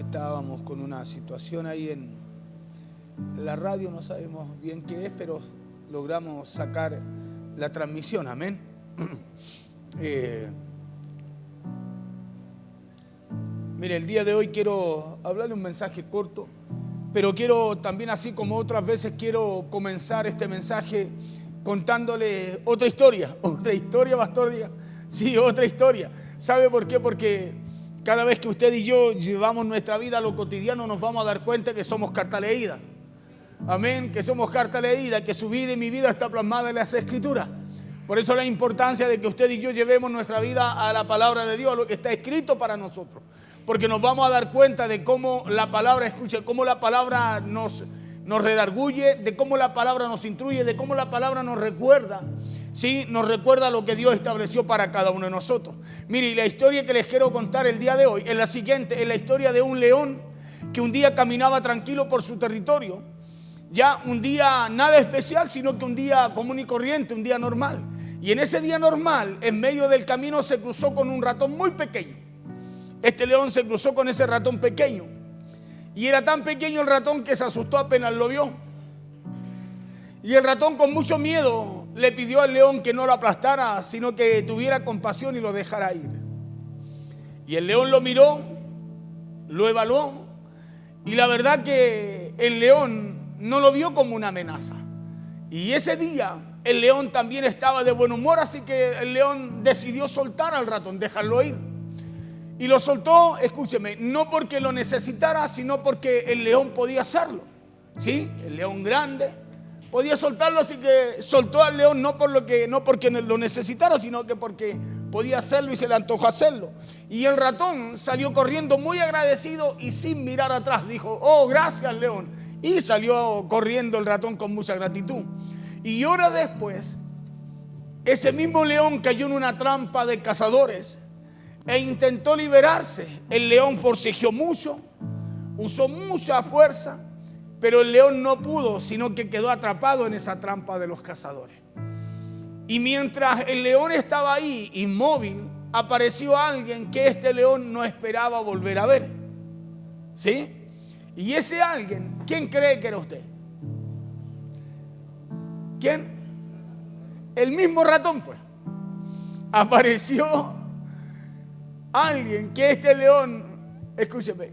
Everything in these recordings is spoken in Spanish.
Estábamos con una situación ahí en la radio, no sabemos bien qué es, pero logramos sacar la transmisión, amén. Mire, el día de hoy quiero hablarle un mensaje corto, pero quiero también, así como otras veces, quiero comenzar este mensaje contándole otra historia, Pastor Díaz. Sí, otra historia. ¿Sabe por qué? Porque cada vez que usted y yo llevamos nuestra vida a lo cotidiano, nos vamos a dar cuenta que somos carta leída. Amén, que somos carta leída, que su vida y mi vida está plasmada en las Escrituras. Por eso la importancia de que usted y yo llevemos nuestra vida a la palabra de Dios, a lo que está escrito para nosotros. Porque nos vamos a dar cuenta de cómo la palabra, escuche, cómo la palabra nos redarguye, de cómo la palabra nos instruye, de cómo la palabra nos recuerda. Sí, nos recuerda lo que Dios estableció para cada uno de nosotros. Mire, y la historia que les quiero contar el día de hoy es la siguiente: es la historia de un león que un día caminaba tranquilo por su territorio. Ya un día nada especial, sino que un día común y corriente, un día normal. Y en ese día normal, en medio del camino, se cruzó con un ratón muy pequeño. Este león se cruzó con ese ratón pequeño. Y era tan pequeño el ratón que se asustó apenas lo vio. Y el ratón, con mucho miedo, le pidió al león que no lo aplastara, sino que tuviera compasión y lo dejara ir. Y el león lo miró, lo evaluó, y la verdad que el león no lo vio como una amenaza. Y ese día el león también estaba de buen humor, así que el león decidió soltar al ratón, dejarlo ir. Y lo soltó, escúcheme, no porque lo necesitara, sino porque el león podía hacerlo. ¿Sí? El león grande podía soltarlo, así que soltó al león no porque lo necesitara, sino que porque podía hacerlo y se le antojó hacerlo. Y el ratón salió corriendo muy agradecido y sin mirar atrás dijo: "Oh, gracias, león". Y salió corriendo el ratón con mucha gratitud. Y horas después, ese mismo león cayó en una trampa de cazadores e intentó liberarse. El león forcejeó mucho, usó mucha fuerza, pero el león no pudo, sino que quedó atrapado en esa trampa de los cazadores. Y mientras el león estaba ahí, inmóvil, apareció alguien que este león no esperaba volver a ver. ¿Sí? Y ese alguien, ¿quién cree que era usted? ¿Quién? El mismo ratón, pues. Apareció alguien que este león, escúcheme,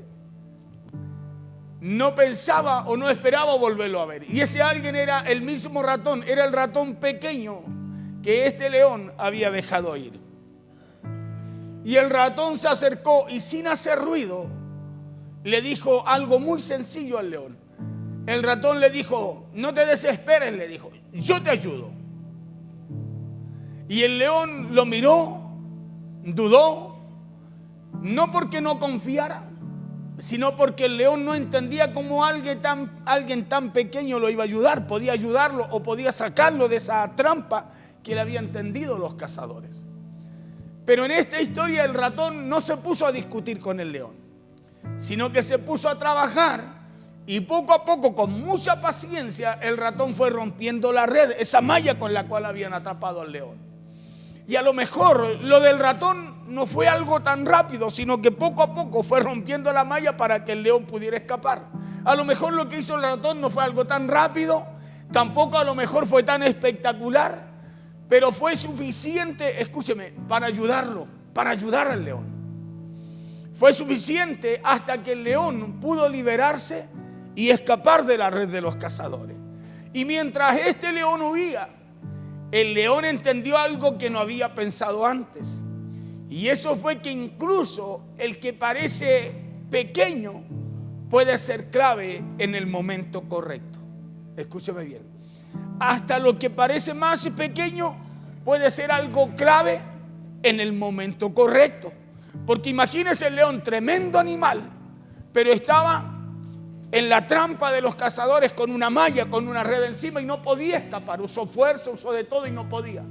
no pensaba o no esperaba volverlo a ver. Y ese alguien era el mismo ratón, era el ratón pequeño que este león había dejado ir. Y el ratón se acercó y, sin hacer ruido, le dijo algo muy sencillo al león. El ratón le dijo: "No te desesperes", le dijo, "yo te ayudo". Y el león lo miró, dudó, no porque no confiara, sino porque el león no entendía cómo alguien tan pequeño lo iba a ayudar. Podía ayudarlo o podía sacarlo de esa trampa que le habían tendido los cazadores. Pero en esta historia el ratón no se puso a discutir con el león, sino que se puso a trabajar, y poco a poco, con mucha paciencia, el ratón fue rompiendo la red, esa malla con la cual habían atrapado al león. Y a lo mejor lo del ratón no fue algo tan rápido, sino que poco a poco fue rompiendo la malla para que el león pudiera escapar. A lo mejor lo que hizo el ratón no fue algo tan rápido, tampoco a lo mejor fue tan espectacular, pero fue suficiente, escúcheme, para ayudarlo, para ayudar al león. Fue suficiente hasta que el león pudo liberarse y escapar de la red de los cazadores. Y mientras este león huía, el león entendió algo que no había pensado antes. Y eso fue que incluso el que parece pequeño puede ser clave en el momento correcto. Escúcheme bien. Hasta lo que parece más pequeño puede ser algo clave en el momento correcto. Porque imagínese el león, tremendo animal, pero estaba en la trampa de los cazadores con una malla, con una red encima, y no podía escapar. Usó fuerza, usó de todo y no podía.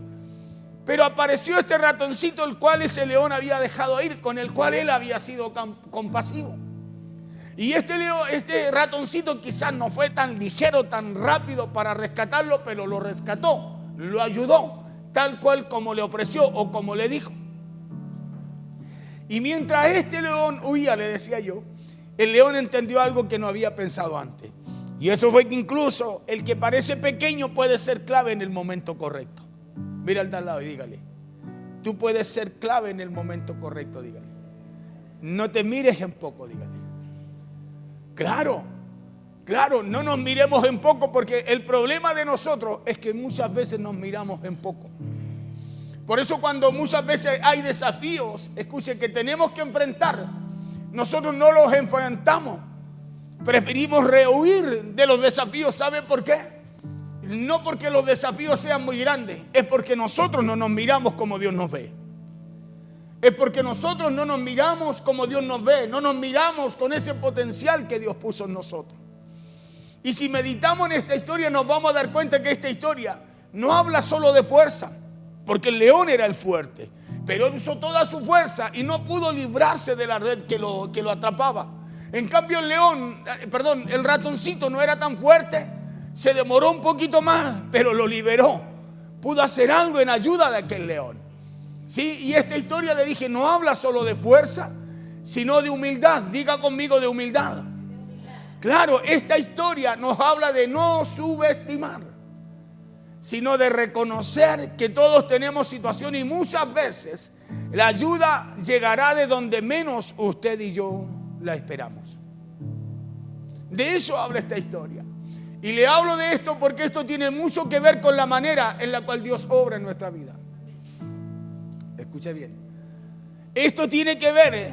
Pero apareció este ratoncito, el cual ese león había dejado ir, con el cual él había sido compasivo. Y este ratoncito quizás no fue tan ligero, tan rápido para rescatarlo, pero lo rescató, lo ayudó, tal cual como le ofreció o como le dijo. Y mientras este león huía, le decía yo, el león entendió algo que no había pensado antes. Y eso fue que incluso el que parece pequeño puede ser clave en el momento correcto. Mira al de al lado y dígale: tú puedes ser clave en el momento correcto, dígale. No te mires en poco, dígale. Claro, claro, no nos miremos en poco, porque el problema de nosotros es que muchas veces nos miramos en poco. Por eso cuando muchas veces hay desafíos, escuche, que tenemos que enfrentar, nosotros no los enfrentamos. Preferimos rehuir de los desafíos. ¿Sabe por qué? No porque los desafíos sean muy grandes, es porque nosotros no nos miramos como Dios nos ve. Es porque nosotros no nos miramos como Dios nos ve, no nos miramos con ese potencial que Dios puso en nosotros. Y si meditamos en esta historia, nos vamos a dar cuenta que esta historia no habla solo de fuerza, porque el león era el fuerte, pero él usó toda su fuerza y no pudo librarse de la red que lo atrapaba. En cambio el ratoncito no era tan fuerte, se demoró un poquito más, pero lo liberó. Pudo hacer algo en ayuda de aquel león. Sí, y esta historia, le dije, no habla solo de fuerza, sino de humildad. Diga conmigo, de humildad. Claro, esta historia nos habla de no subestimar, sino de reconocer que todos tenemos situaciones y muchas veces la ayuda llegará de donde menos usted y yo la esperamos. De eso habla esta historia. Y le hablo de esto porque esto tiene mucho que ver con la manera en la cual Dios obra en nuestra vida. Escuche bien. Esto tiene que ver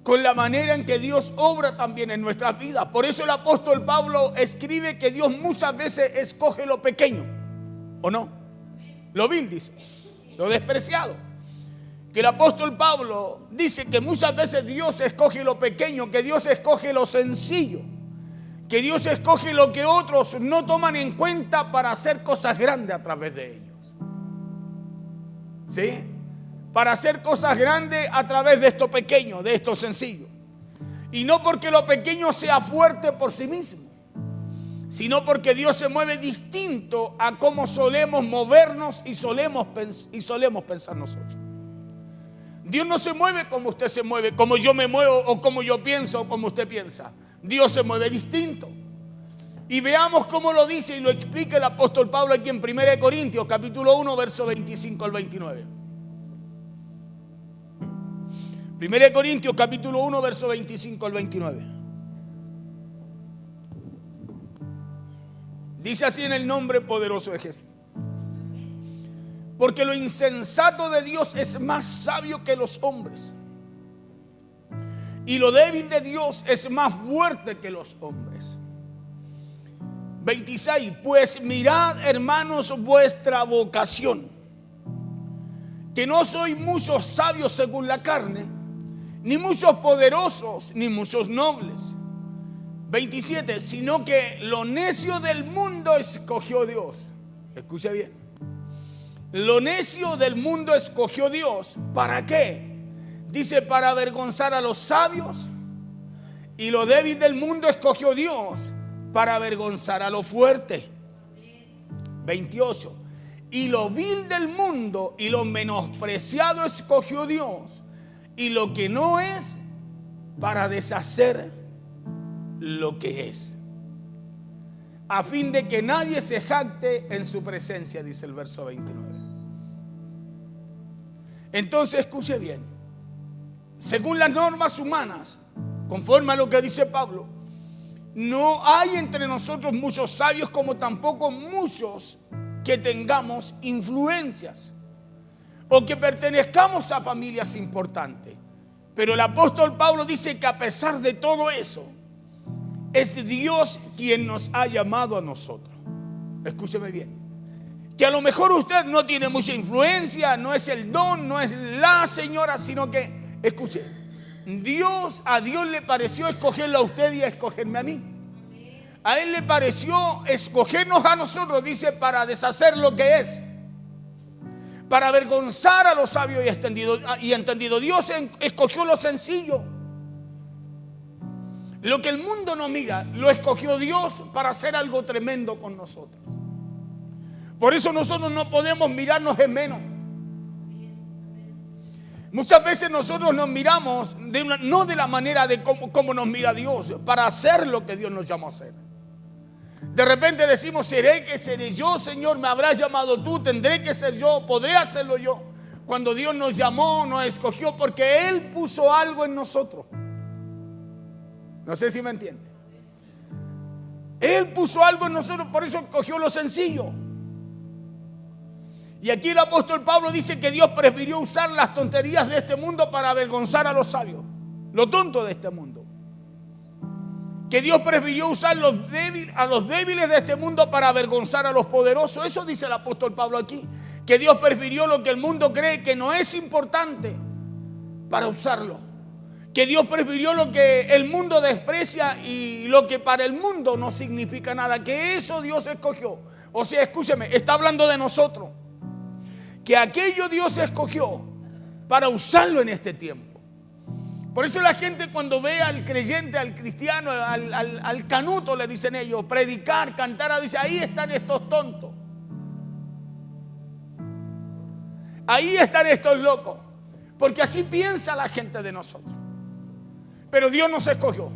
con la manera en que Dios obra también en nuestras vidas. Por eso el apóstol Pablo escribe que Dios muchas veces escoge lo pequeño, ¿o no? Lo vil, dice, lo despreciado. Que el apóstol Pablo dice que muchas veces Dios escoge lo pequeño, que Dios escoge lo sencillo, que Dios escoge lo que otros no toman en cuenta para hacer cosas grandes a través de ellos. ¿Sí? Para hacer cosas grandes a través de esto pequeño, de esto sencillo. Y no porque lo pequeño sea fuerte por sí mismo, sino porque Dios se mueve distinto a cómo solemos movernos y solemos pensar nosotros. Dios no se mueve como usted se mueve, como yo me muevo o como yo pienso o como usted piensa. Dios se mueve distinto. Y veamos cómo lo dice y lo explica el apóstol Pablo aquí en 1 Corintios capítulo 1, verso 25 al 29. 1 Corintios capítulo 1, verso 25 al 29. Dice así en el nombre poderoso de Jesús: porque lo insensato de Dios es más sabio que los hombres, y lo débil de Dios es más fuerte que los hombres. 26. Pues mirad, hermanos, vuestra vocación, que no sois muchos sabios según la carne, ni muchos poderosos, ni muchos nobles. 27. Sino que lo necio del mundo escogió Dios. Escuche bien. Lo necio del mundo escogió Dios. ¿Para qué? Dice, para avergonzar a los sabios. Y lo débil del mundo escogió Dios para avergonzar a lo fuerte. 28. Y lo vil del mundo y lo menospreciado escogió Dios, y lo que no es, para deshacer lo que es, a fin de que nadie se jacte en su presencia, dice el verso 29. Entonces, escuche bien. Según las normas humanas, conforme a lo que dice Pablo, no hay entre nosotros muchos sabios, como tampoco muchos que tengamos influencias o que pertenezcamos a familias importantes. Pero el apóstol Pablo dice que a pesar de todo eso, es Dios quien nos ha llamado a nosotros. Escúcheme bien. Que a lo mejor usted no tiene mucha influencia, no es el don, no es la señora, sino que, escuche, a Dios le pareció escogerlo a usted y escogerme a mí. A Él le pareció escogernos a nosotros, dice, para deshacer lo que es, para avergonzar a los sabios y entendidos. Dios escogió lo sencillo. Lo que el mundo no mira, lo escogió Dios para hacer algo tremendo con nosotros. Por eso nosotros no podemos mirarnos en menos. Muchas veces nosotros nos miramos no de la manera de cómo nos mira Dios, para hacer lo que Dios nos llamó a hacer. De repente decimos, ¿seré que seré yo, Señor? ¿Me habrás llamado tú? ¿Tendré que ser yo? ¿Podré hacerlo yo? Cuando Dios nos llamó, nos escogió, porque Él puso algo en nosotros. No sé si me entiende. Él puso algo en nosotros, por eso escogió lo sencillo. Y aquí el apóstol Pablo dice que Dios prefirió usar las tonterías de este mundo para avergonzar a los sabios, lo tonto de este mundo. Que Dios prefirió usar a los débiles de este mundo para avergonzar a los poderosos. Eso dice el apóstol Pablo aquí. Que Dios prefirió lo que el mundo cree que no es importante para usarlo. Que Dios prefirió lo que el mundo desprecia y lo que para el mundo no significa nada. Que eso Dios escogió. O sea, escúcheme, está hablando de nosotros. Que aquello Dios escogió para usarlo en este tiempo. Por eso la gente cuando ve al creyente, al cristiano, al canuto, le dicen ellos, predicar, cantar, dice, ahí están estos tontos. Ahí están estos locos. Porque así piensa la gente de nosotros. Pero Dios nos escogió.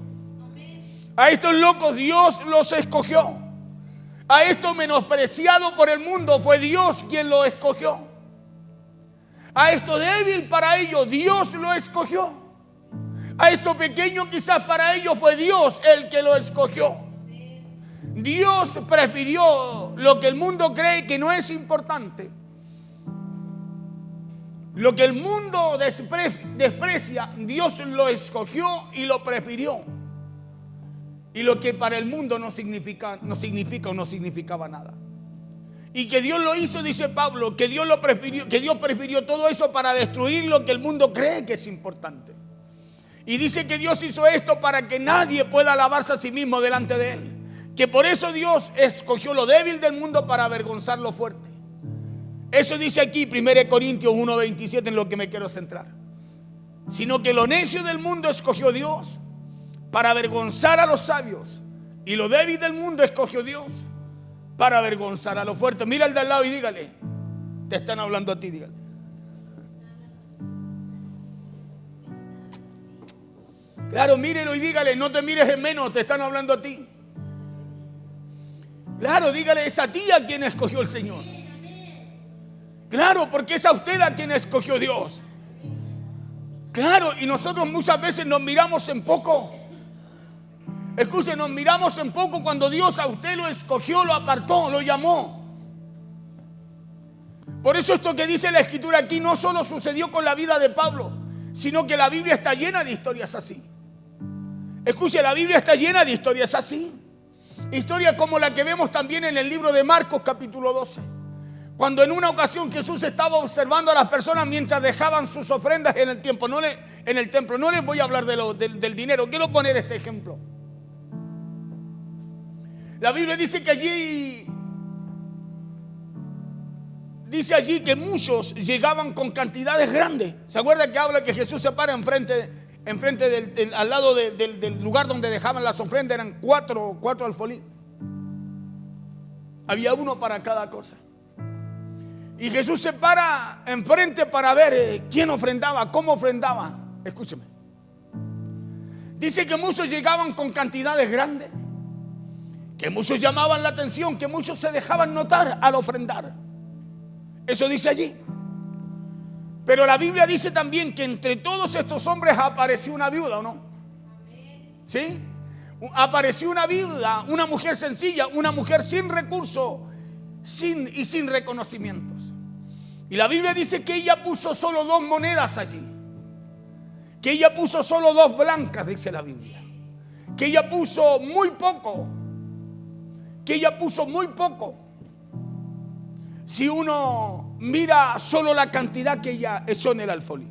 A estos locos Dios los escogió. A esto menospreciado por el mundo fue Dios quien lo escogió. A esto débil para ellos Dios lo escogió. A esto pequeño quizás para ellos fue Dios el que lo escogió. Dios prefirió lo que el mundo cree que no es importante. Lo que el mundo desprecia, Dios lo escogió y lo prefirió. Y lo que para el mundo no significa o no significaba nada. Y que Dios lo hizo, dice Pablo, que Dios prefirió todo eso para destruir lo que el mundo cree que es importante. Y dice que Dios hizo esto para que nadie pueda alabarse a sí mismo delante de Él. Que por eso Dios escogió lo débil del mundo para avergonzar lo fuerte. Eso dice aquí 1 Corintios 1:27, en lo que me quiero centrar. Sino que lo necio del mundo escogió Dios para avergonzar a los sabios. Y lo débil del mundo escogió Dios para avergonzar a los fuertes. Mira al de al lado y dígale, te están hablando a ti, dígale. Claro, mírelo y dígale, no te mires en menos, te están hablando a ti. Claro, dígale, es a ti a quien escogió el Señor. Claro, porque es a usted a quien escogió Dios. Claro, y nosotros muchas veces nos miramos en poco. Escuche, nos miramos en poco cuando Dios a usted lo escogió, lo apartó, lo llamó. Por eso esto que dice la Escritura aquí no solo sucedió con la vida de Pablo, sino que la Biblia está llena de historias así. Escuche, la Biblia está llena de historias así. Historias como la que vemos también en el libro de Marcos capítulo 12. Cuando en una ocasión Jesús estaba observando a las personas mientras dejaban sus ofrendas en el templo. No les voy a hablar del dinero, quiero poner este ejemplo. La Biblia dice que allí que muchos llegaban con cantidades grandes. ¿Se acuerda que habla que Jesús se para enfrente al lado del lugar donde dejaban las ofrendas? Eran cuatro alfolí. Había uno para cada cosa. Y Jesús se para enfrente para ver quién ofrendaba, cómo ofrendaba. Escúcheme. Dice que muchos llegaban con cantidades grandes, que muchos llamaban la atención, que muchos se dejaban notar al ofrendar. Eso dice allí. Pero la Biblia dice también que entre todos estos hombres apareció una viuda, ¿o no? ¿Sí? Apareció una viuda, una mujer sencilla, una mujer sin recursos y sin reconocimientos. Y la Biblia dice que ella puso solo 2 monedas allí. Que ella puso solo 2 blancas, dice la Biblia. Que ella puso muy poco. Que ella puso muy poco. Si uno mira solo la cantidad que ella echó en el alfolí.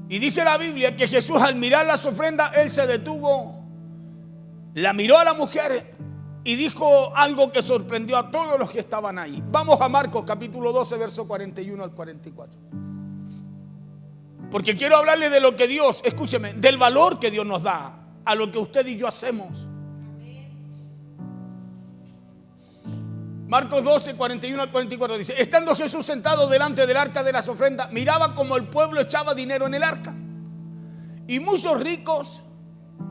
Y dice la Biblia que Jesús, al mirar las ofrendas, Él se detuvo, la miró a la mujer y dijo algo que sorprendió a todos los que estaban ahí. Vamos a Marcos capítulo 12, verso 41 al 44. Porque quiero hablarle de lo que Dios, escúcheme, del valor que Dios nos da a lo que usted y yo hacemos. Marcos 12, 41 al 44 dice: estando Jesús sentado delante del arca de las ofrendas, miraba como el pueblo echaba dinero en el arca. Y muchos ricos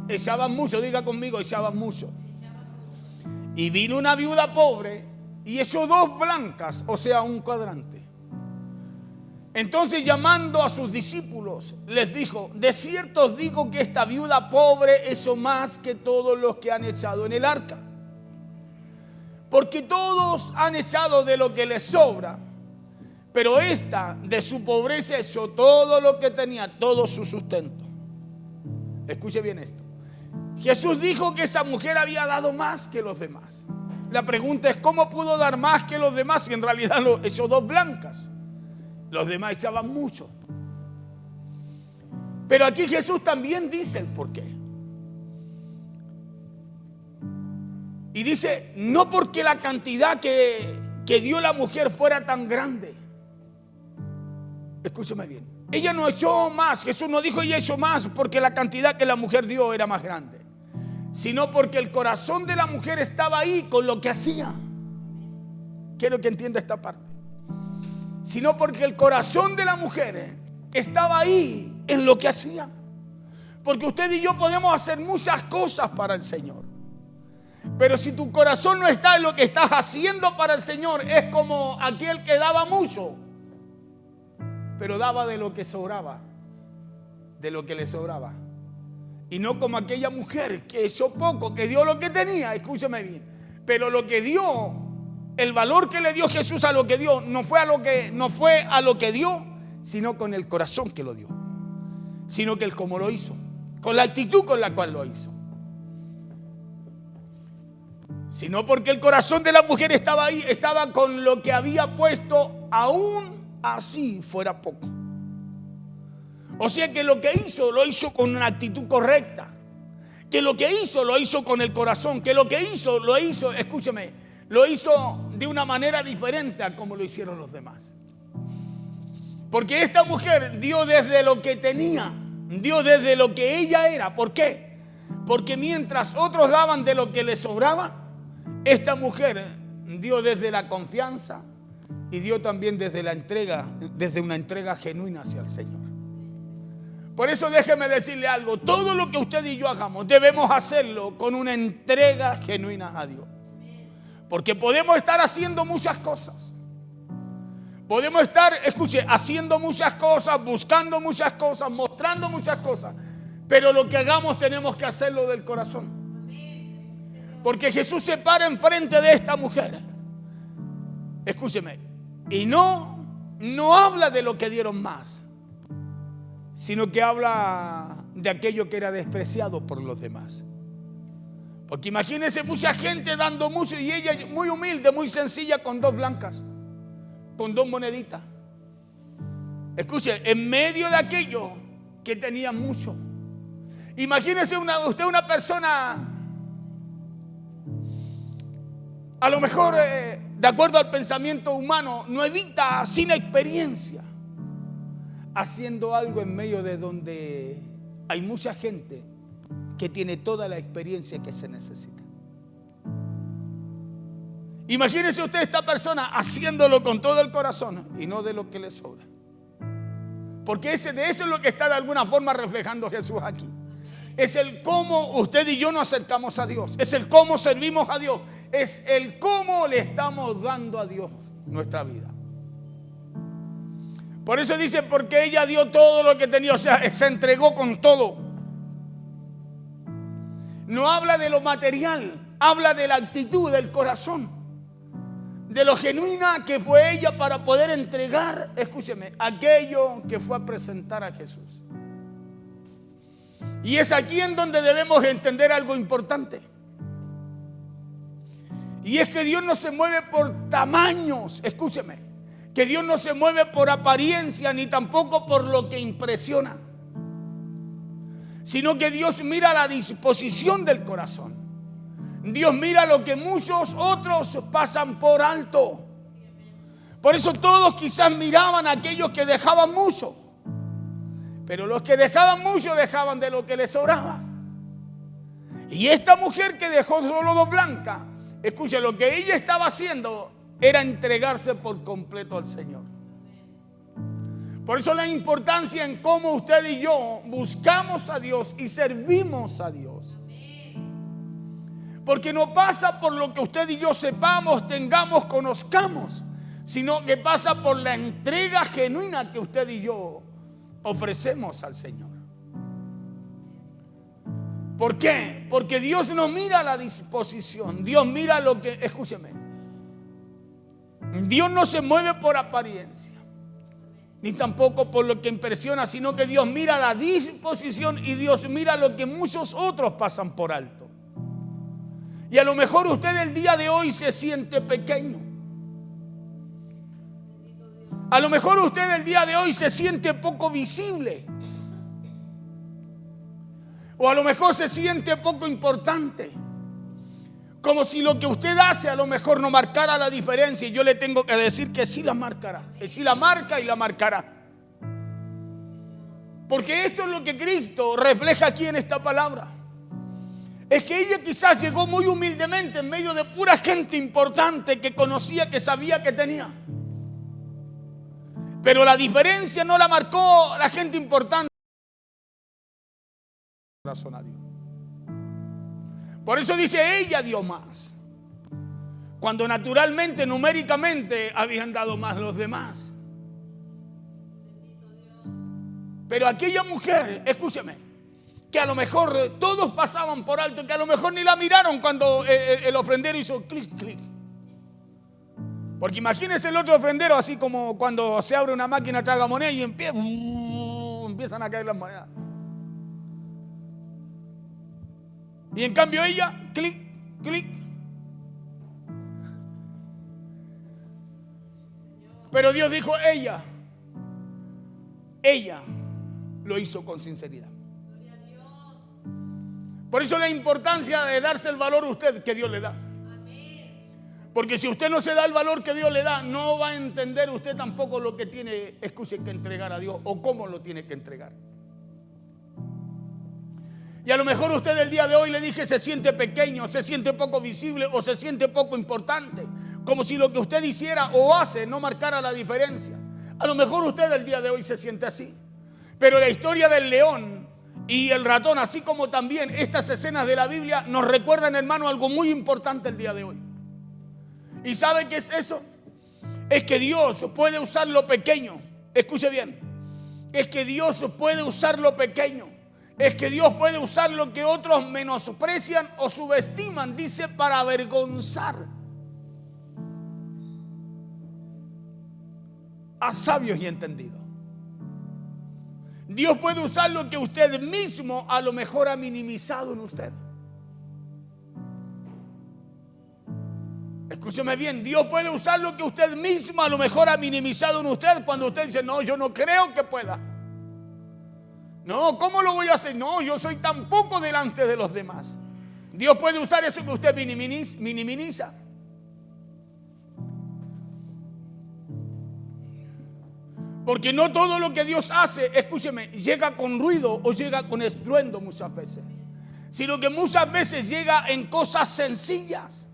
echaban mucho, diga conmigo, echaban mucho. Y vino una viuda pobre y echó 2 blancas, o sea, un cuadrante. Entonces, llamando a sus discípulos, les dijo: de cierto os digo que esta viuda pobre echó más que todos los que han echado en el arca. Porque todos han echado de lo que les sobra, pero esta de su pobreza echó todo lo que tenía, todo su sustento. Escuche bien esto. Jesús dijo que esa mujer había dado más que los demás. La pregunta es: ¿cómo pudo dar más que los demás si en realidad lo echó 2 blancas? Los demás echaban mucho. Pero aquí Jesús también dice el porqué. Y dice: no porque la cantidad que dio la mujer fuera tan grande. Escúcheme bien. Ella no echó más. Jesús no dijo ella echó más porque la cantidad que la mujer dio era más grande, sino porque el corazón de la mujer estaba ahí con lo que hacía. Quiero que entienda esta parte. Sino porque el corazón de la mujer estaba ahí en lo que hacía. Porque usted y yo podemos hacer muchas cosas para el Señor, pero si tu corazón no está en lo que estás haciendo para el Señor, es como aquel que daba mucho, pero daba de lo que sobraba, de lo que le sobraba. Y no como aquella mujer que echó poco, que dio lo que tenía, escúcheme bien, pero lo que dio, el valor que le dio Jesús a lo que dio, no fue a lo que dio, sino con el corazón que lo dio, sino que el cómo lo hizo, con la actitud con la cual lo hizo. Sino porque el corazón de la mujer estaba ahí, estaba con lo que había puesto, aún así fuera poco. O sea que lo que hizo, lo hizo con una actitud correcta. Que lo que hizo, lo hizo con el corazón. Que lo que hizo, lo hizo, escúcheme, lo hizo de una manera diferente a como lo hicieron los demás. Porque esta mujer dio desde lo que tenía, dio desde lo que ella era. ¿Por qué? Porque mientras otros daban de lo que les sobraba, esta mujer dio desde la confianza y dio también desde la entrega, desde una entrega genuina hacia el Señor. Por eso déjeme decirle algo: todo lo que usted y yo hagamos debemos hacerlo con una entrega genuina a Dios. Porque podemos estar haciendo muchas cosas. Podemos estar, escuche, haciendo muchas cosas, buscando muchas cosas, mostrando muchas cosas. Pero lo que hagamos tenemos que hacerlo del corazón. Porque Jesús se para enfrente de esta mujer, escúcheme, y no habla de lo que dieron más, sino que habla de aquello que era despreciado por los demás. Porque imagínense mucha gente dando mucho y ella muy humilde, muy sencilla, con 2 blancas, con 2 moneditas. Escuche, en medio de aquello que tenía mucho. Imagínense usted una persona, a lo mejor de acuerdo al pensamiento humano, nuevita, sin experiencia, haciendo algo en medio de donde hay mucha gente que tiene toda la experiencia que se necesita. Imagínese usted esta persona haciéndolo con todo el corazón y no de lo que le sobra. Porque de eso es lo que está de alguna forma reflejando Jesús aquí. Es el cómo usted y yo nos acercamos a Dios. Es el cómo servimos a Dios. Es el cómo le estamos dando a Dios nuestra vida. Por eso dice, porque ella dio todo lo que tenía. O sea, se entregó con todo. No habla de lo material, habla de la actitud, del corazón, de lo genuina que fue ella para poder entregar, escúcheme, aquello que fue a presentar a Jesús. Y es aquí en donde debemos entender algo importante. Y es que Dios no se mueve por tamaños, escúcheme, que Dios no se mueve por apariencia ni tampoco por lo que impresiona, sino que Dios mira la disposición del corazón. Dios mira lo que muchos otros pasan por alto. Por eso todos quizás miraban a aquellos que dejaban mucho, pero los que dejaban mucho dejaban de lo que les sobraba. Y esta mujer que dejó solo 2 blancas, Escuche, lo que ella estaba haciendo era entregarse por completo al Señor. Por eso la importancia en cómo usted y yo buscamos a Dios y servimos a Dios. Porque no pasa por lo que usted y yo sepamos, tengamos, conozcamos, sino que pasa por la entrega genuina que usted y yo ofrecemos al Señor. ¿Por qué? Porque Dios no mira la disposición, Dios mira lo que, escúcheme, Dios no se mueve por apariencia, ni tampoco por lo que impresiona, sino que Dios mira la disposición y Dios mira lo que muchos otros pasan por alto. Y a lo mejor usted el día de hoy se siente pequeño. A lo mejor usted el día de hoy se siente poco visible. O a lo mejor se siente poco importante. Como si lo que usted hace a lo mejor no marcara la diferencia. Y yo le tengo que decir que sí la marcará. Que sí la marca y la marcará. Porque esto es lo que Cristo refleja aquí en esta palabra. Es que ella quizás llegó muy humildemente en medio de pura gente importante que conocía, que sabía que tenía. Pero la diferencia no la marcó la gente importante. Corazón a Dios. Por eso dice, ella dio más. Cuando naturalmente, numéricamente, habían dado más los demás. Pero aquella mujer, escúcheme, que a lo mejor todos pasaban por alto, que a lo mejor ni la miraron cuando el ofrendero hizo clic, clic. Porque imagínense el otro ofrendero, así como cuando se abre una máquina tragamoneda y empiezan a caer las monedas. Y en cambio ella, clic, clic. Pero Dios dijo, ella lo hizo con sinceridad. Por eso la importancia de darse el valor a usted que Dios le da. Porque si usted no se da el valor que Dios le da, no va a entender usted tampoco lo que tiene, escuche, que entregar a Dios o cómo lo tiene que entregar. Y a lo mejor usted el día de hoy, le dije, se siente pequeño, se siente poco visible o se siente poco importante. Como si lo que usted hiciera o hace no marcara la diferencia. A lo mejor usted el día de hoy se siente así. Pero la historia del león y el ratón, así como también estas escenas de la Biblia, nos recuerdan, hermano, algo muy importante el día de hoy. ¿Y sabe qué es eso? Es que Dios puede usar lo pequeño. Escuche bien. Es que Dios puede usar lo pequeño. Es que Dios puede usar lo que otros menosprecian o subestiman, dice, para avergonzar a sabios y entendidos. Dios puede usar lo que usted mismo a lo mejor ha minimizado en usted. Escúcheme bien, Dios puede usar lo que usted mismo a lo mejor ha minimizado en usted cuando usted dice, no, yo no creo que pueda. No, ¿cómo lo voy a hacer? No, yo soy tan poco delante de los demás. Dios puede usar eso que usted minimiza. Porque no todo lo que Dios hace, escúcheme, llega con ruido o llega con estruendo muchas veces. Sino que muchas veces llega en cosas sencillas.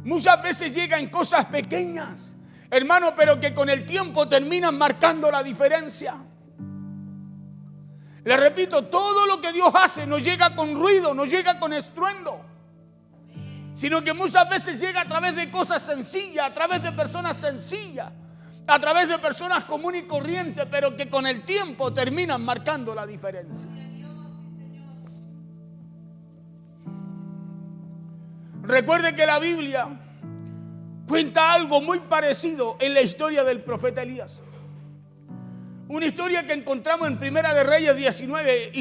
Muchas veces llega en cosas pequeñas, hermano, pero que con el tiempo terminan marcando la diferencia. Le repito, todo lo que Dios hace no llega con ruido, no llega con estruendo, sino que muchas veces llega a través de cosas sencillas, a través de personas sencillas, a través de personas comunes y corrientes, pero que con el tiempo terminan marcando la diferencia. Recuerde que la Biblia cuenta algo muy parecido en la historia del profeta Elías. Una historia que encontramos en Primera de Reyes 19.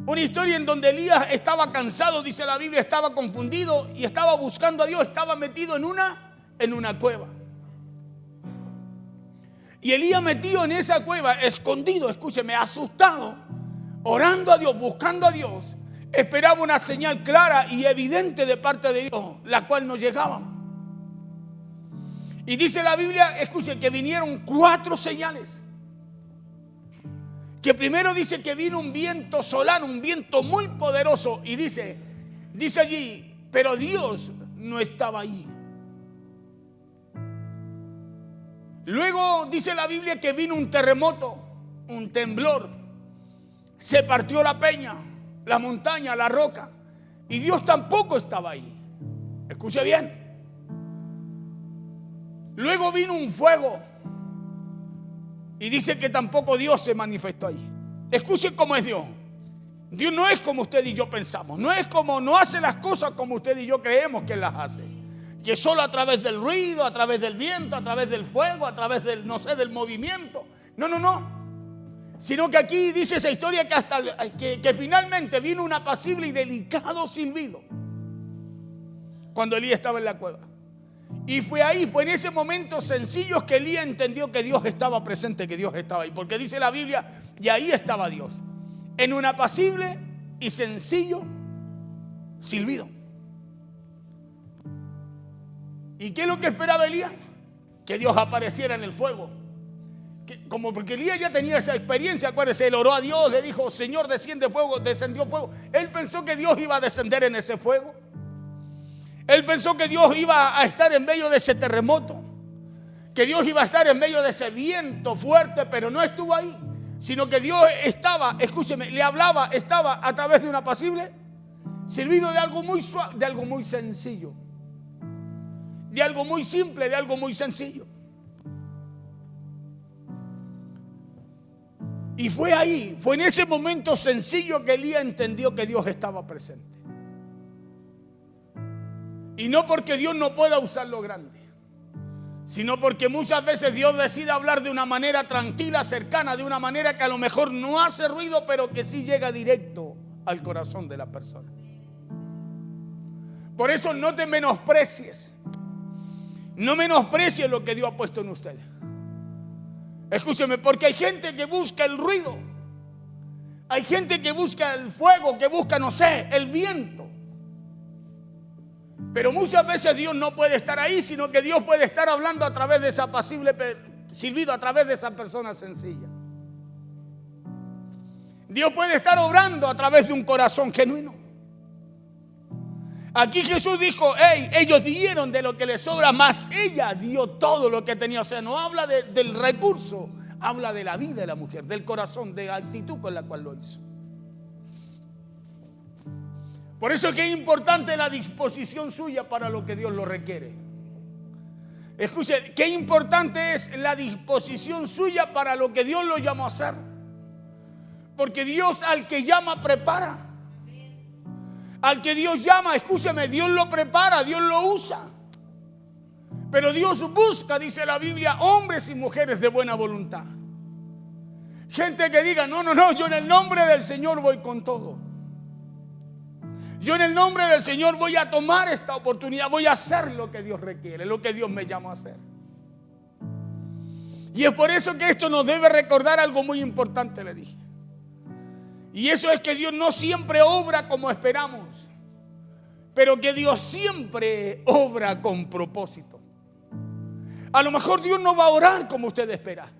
Una historia en donde Elías estaba cansado, dice la Biblia, estaba confundido y estaba buscando a Dios, estaba metido en una cueva. Y Elías metido en esa cueva, escondido, escúcheme, asustado, orando a Dios, buscando a Dios, esperaba una señal clara y evidente de parte de Dios, la cual no llegaba. Y dice la Biblia, escuchen, que vinieron 4 señales. Que primero dice que vino un viento solano, un viento muy poderoso. Y dice allí pero Dios no estaba ahí. Luego dice la Biblia que vino un terremoto, un temblor, se partió la peña, la montaña, la roca, y Dios tampoco estaba ahí. Escuche bien. Luego vino un fuego y dice que tampoco Dios se manifestó ahí. Escuche cómo es Dios. Dios no es como usted y yo pensamos, no hace las cosas como usted y yo creemos que las hace. Que solo a través del ruido, a través del viento, a través del fuego, a través del, no sé, del movimiento. No. Sino que aquí dice esa historia que finalmente vino un apacible y delicado silbido cuando Elías estaba en la cueva. Y fue en ese momento sencillo que Elías entendió que Dios estaba presente, que Dios estaba ahí. Porque dice la Biblia, y ahí estaba Dios, en un apacible y sencillo silbido. ¿Y qué es lo que esperaba Elías? Que Dios apareciera en el fuego. Porque Elías ya tenía esa experiencia, acuérdese, él oró a Dios, le dijo, Señor, desciende fuego, descendió fuego. Él pensó que Dios iba a descender en ese fuego. Él pensó que Dios iba a estar en medio de ese terremoto, que Dios iba a estar en medio de ese viento fuerte, pero no estuvo ahí, sino que Dios estaba, escúcheme, le hablaba, estaba a través de un apacible silbido, de algo muy suave, de algo muy sencillo, de algo muy simple, de algo muy sencillo. Y fue en ese momento sencillo que Elías entendió que Dios estaba presente. Y no porque Dios no pueda usar lo grande, sino porque muchas veces Dios decide hablar de una manera tranquila, cercana, de una manera que a lo mejor no hace ruido, pero que sí llega directo al corazón de la persona. Por eso no te menosprecies. No menosprecies lo que Dios ha puesto en ustedes. Escúcheme, porque hay gente que busca el ruido. Hay gente que busca el fuego, que busca, no sé, el viento. Pero muchas veces Dios no puede estar ahí, sino que Dios puede estar hablando a través de ese apacible silbido, a través de esa persona sencilla. Dios puede estar obrando a través de un corazón genuino. Aquí Jesús dijo, ellos dieron de lo que les sobra, más ella dio todo lo que tenía. O sea, no habla del recurso, habla de la vida de la mujer, del corazón, de la actitud con la cual lo hizo. Por eso es que es importante la disposición suya para lo que Dios lo requiere. Escuche, qué importante es la disposición suya para lo que Dios lo llamó a hacer. Porque Dios al que llama prepara. Al que Dios llama, escúcheme, Dios lo prepara, Dios lo usa. Pero Dios busca, dice la Biblia, hombres y mujeres de buena voluntad. Gente que diga, no, yo en el nombre del Señor voy con todo. Yo en el nombre del Señor voy a tomar esta oportunidad, voy a hacer lo que Dios requiere, lo que Dios me llama a hacer. Y es por eso que esto nos debe recordar algo muy importante, le dije. Y eso es que Dios no siempre obra como esperamos, pero que Dios siempre obra con propósito. A lo mejor Dios no va a orar como usted espera,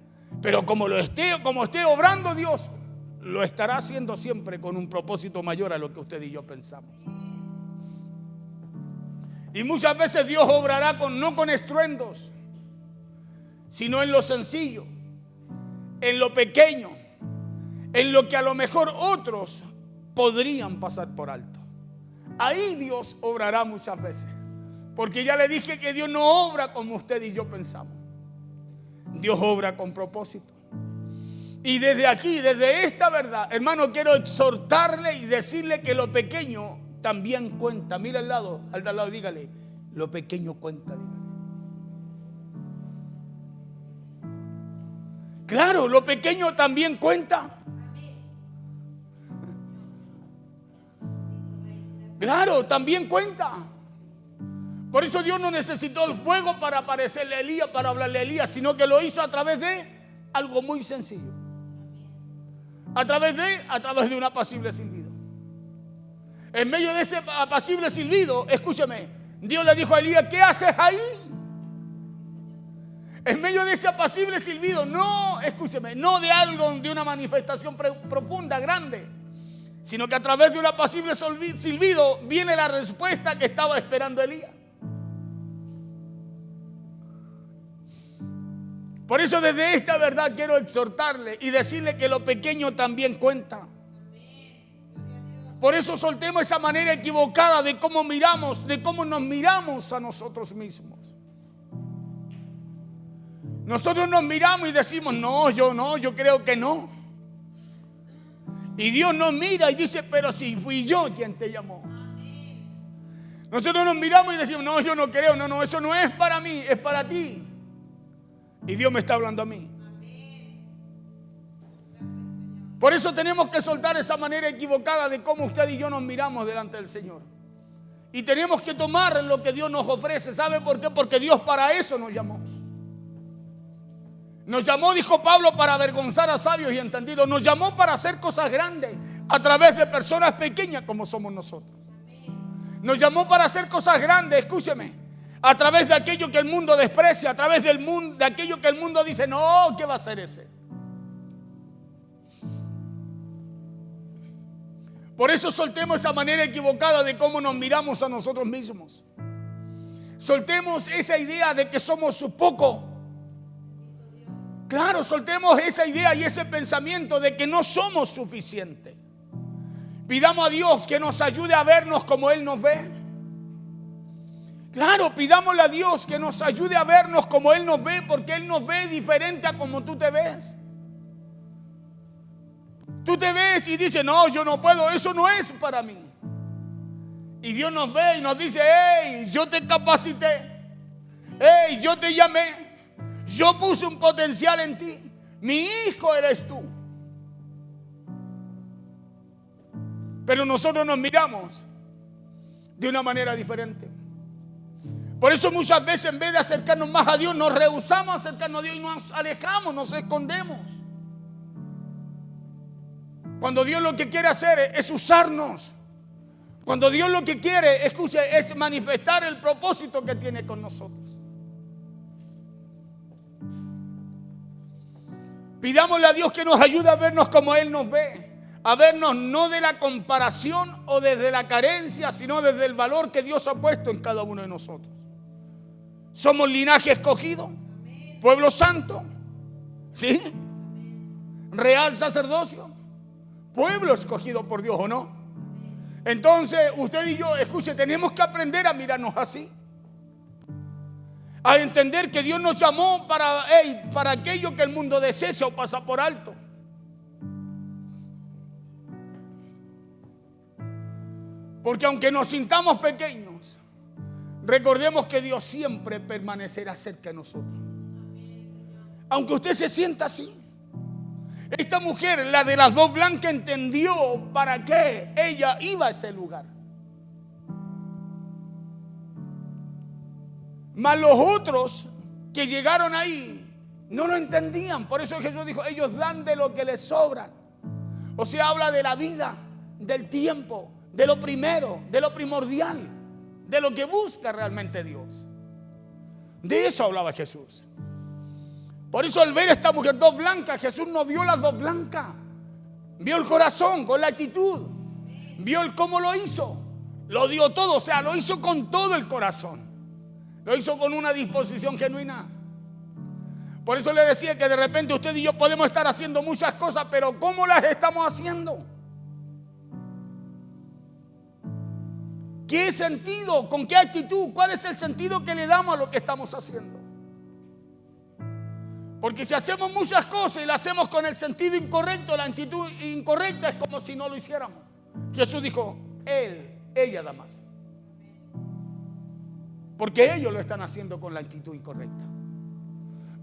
pero como esté obrando Dios, lo estará haciendo siempre con un propósito mayor a lo que usted y yo pensamos. Y muchas veces Dios obrará no con estruendos, sino en lo sencillo, en lo pequeño, en lo que a lo mejor otros podrían pasar por alto. Ahí Dios obrará muchas veces, porque ya le dije que Dios no obra como usted y yo pensamos. Dios obra con propósito. Y desde aquí, desde esta verdad, hermano, quiero exhortarle y decirle que lo pequeño también cuenta. Mira al de al lado, dígale, lo pequeño cuenta, dígale. Claro, lo pequeño también cuenta. Claro, también cuenta. Por eso Dios no necesitó el fuego para aparecerle a Elías, para hablarle a Elías, sino que lo hizo a través de algo muy sencillo. A través de un apacible silbido. En medio de ese apacible silbido, escúcheme, Dios le dijo a Elías, ¿qué haces ahí? En medio de ese apacible silbido, no, escúcheme, no de algo, de una manifestación profunda, grande, sino que a través de un apacible silbido viene la respuesta que estaba esperando Elías. Por eso desde esta verdad quiero exhortarle y decirle que lo pequeño también cuenta. Por eso soltemos esa manera equivocada de cómo miramos, de cómo nos miramos a nosotros mismos. Nosotros nos miramos y decimos, no, yo creo que no. Y Dios nos mira y dice, pero si fui yo quien te llamó. Nosotros nos miramos y decimos, no, yo no creo, no, eso no es para mí, es para ti. Y Dios me está hablando a mí. Por eso tenemos que soltar esa manera equivocada de cómo usted y yo nos miramos delante del Señor. Y tenemos que tomar lo que Dios nos ofrece. ¿Sabe por qué? Porque Dios para eso nos llamó. Nos llamó, dijo Pablo, para avergonzar a sabios y entendidos. Nos llamó para hacer cosas grandes a través de personas pequeñas como somos nosotros. Nos llamó para hacer cosas grandes, escúcheme, a través de aquello que el mundo desprecia, a través del mundo, de aquello que el mundo dice, no, ¿qué va a ser ese? Por eso soltemos esa manera equivocada de cómo nos miramos a nosotros mismos. Soltemos esa idea de que somos poco. Claro, soltemos esa idea y ese pensamiento de que no somos suficientes. Pidamos a Dios que nos ayude a vernos como Él nos ve. Claro, pidámosle a Dios que nos ayude a vernos como Él nos ve, porque Él nos ve diferente a como tú te ves. Tú te ves y dices, no, yo no puedo, eso no es para mí. Y Dios nos ve y nos dice, hey, yo te capacité, hey, yo te llamé, yo puse un potencial en ti, mi hijo eres tú. Pero nosotros nos miramos de una manera diferente. Por eso muchas veces en vez de acercarnos más a Dios, nos rehusamos a acercarnos a Dios y nos alejamos, nos escondemos. Cuando Dios lo que quiere hacer es usarnos. Cuando Dios lo que quiere, escuche, es manifestar el propósito que tiene con nosotros. Pidámosle a Dios que nos ayude a vernos como Él nos ve. A vernos no de la comparación o desde la carencia, sino desde el valor que Dios ha puesto en cada uno de nosotros. Somos linaje escogido, pueblo santo, ¿sí? Real sacerdocio, pueblo escogido por Dios, ¿o no? Entonces usted y yo, escuche, tenemos que aprender a mirarnos así. A entender que Dios nos llamó para aquello que el mundo desea o pasa por alto. Porque aunque nos sintamos pequeños, recordemos que Dios siempre permanecerá cerca de nosotros. Aunque usted se sienta así. Esta mujer, la de las dos blancas, entendió para qué ella iba a ese lugar. Mas los otros que llegaron ahí no lo entendían. Por eso Jesús dijo, ellos dan de lo que les sobra. O sea, habla de la vida, del tiempo, de lo primero, de lo primordial, de lo que busca realmente Dios. De eso hablaba Jesús. Por eso al ver a esta mujer dos blancas, Jesús no vio las dos blancas. Vio el corazón con la actitud. Vio el cómo lo hizo. Lo dio todo, o sea, lo hizo con todo el corazón. Lo hizo con una disposición genuina. Por eso le decía que de repente usted y yo podemos estar haciendo muchas cosas, pero ¿cómo las estamos haciendo? ¿Qué sentido? ¿Con qué actitud? ¿Cuál es el sentido que le damos a lo que estamos haciendo? Porque si hacemos muchas cosas y las hacemos con el sentido incorrecto, la actitud incorrecta, es como si no lo hiciéramos. Jesús dijo, ella da más. Porque ellos lo están haciendo con la actitud incorrecta.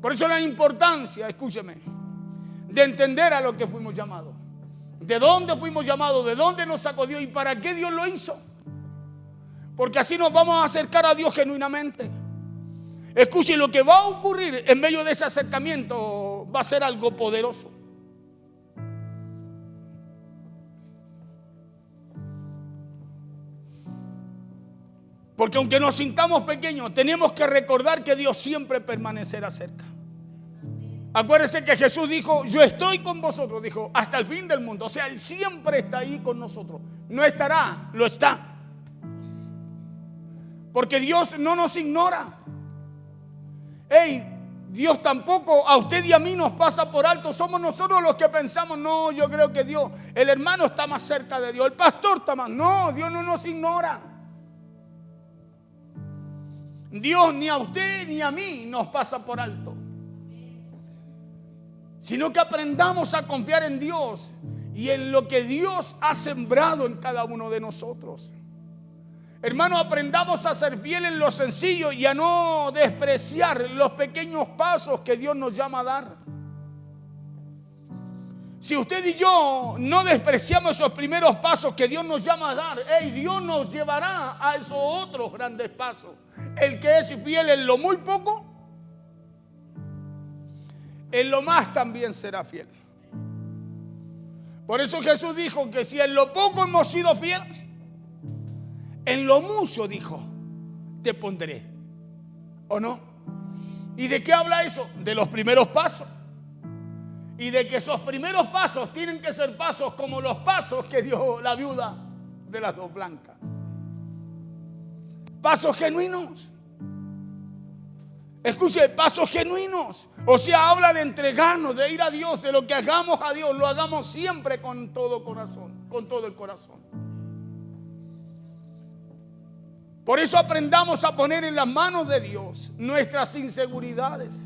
Por eso la importancia, escúcheme, de entender a lo que fuimos llamados. ¿De dónde fuimos llamados? ¿De dónde nos sacó Dios? ¿Y para qué Dios lo hizo? Porque así nos vamos a acercar a Dios genuinamente. Escuche, lo que va a ocurrir en medio de ese acercamiento va a ser algo poderoso. Porque aunque nos sintamos pequeños, tenemos que recordar que Dios siempre permanecerá cerca. Acuérdense que Jesús dijo, yo estoy con vosotros, dijo, hasta el fin del mundo. O sea, Él siempre está ahí con nosotros. No estará, lo está. Porque Dios no nos ignora. Dios tampoco a usted y a mí nos pasa por alto. Somos nosotros los que pensamos, no, yo creo que Dios, el hermano está más cerca de Dios, el pastor está más. No, Dios no nos ignora. Dios ni a usted ni a mí nos pasa por alto. Sino que aprendamos a confiar en Dios y en lo que Dios ha sembrado en cada uno de nosotros. Hermano, aprendamos a ser fieles en lo sencillo y a no despreciar los pequeños pasos que Dios nos llama a dar. Si usted y yo no despreciamos esos primeros pasos que Dios nos llama a dar, Dios nos llevará a esos otros grandes pasos. El que es fiel en lo muy poco, en lo más también será fiel. Por eso Jesús dijo que si en lo poco hemos sido fiel, en lo mucho, dijo, te pondré. ¿O no? ¿Y de qué habla eso? De los primeros pasos. Y de que esos primeros pasos tienen que ser pasos como los pasos que dio la viuda de las dos blancas. Pasos genuinos. Escuche, pasos genuinos. O sea, habla de entregarnos, de ir a Dios, de lo que hagamos a Dios, lo hagamos siempre con todo corazón, con todo el corazón. Por eso aprendamos a poner en las manos de Dios nuestras inseguridades.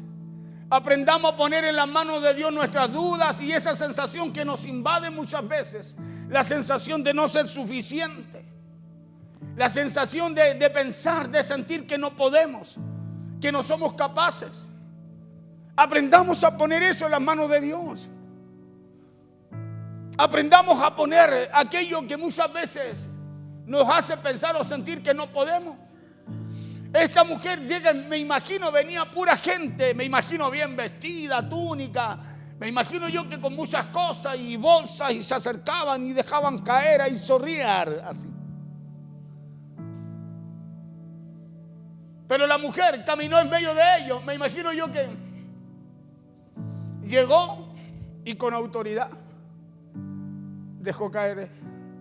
Aprendamos a poner en las manos de Dios nuestras dudas y esa sensación que nos invade muchas veces, la sensación de no ser suficiente, la sensación de pensar, de sentir que no podemos, que no somos capaces. Aprendamos a poner eso en las manos de Dios. Aprendamos a poner aquello que muchas veces nos hace pensar o sentir que no podemos. Esta mujer llega, me imagino, venía pura gente, me imagino bien vestida, túnica, me imagino yo que con muchas cosas y bolsas, y se acercaban y dejaban caer y chorrear así. Pero la mujer caminó en medio de ellos. Me imagino yo que llegó y con autoridad dejó caer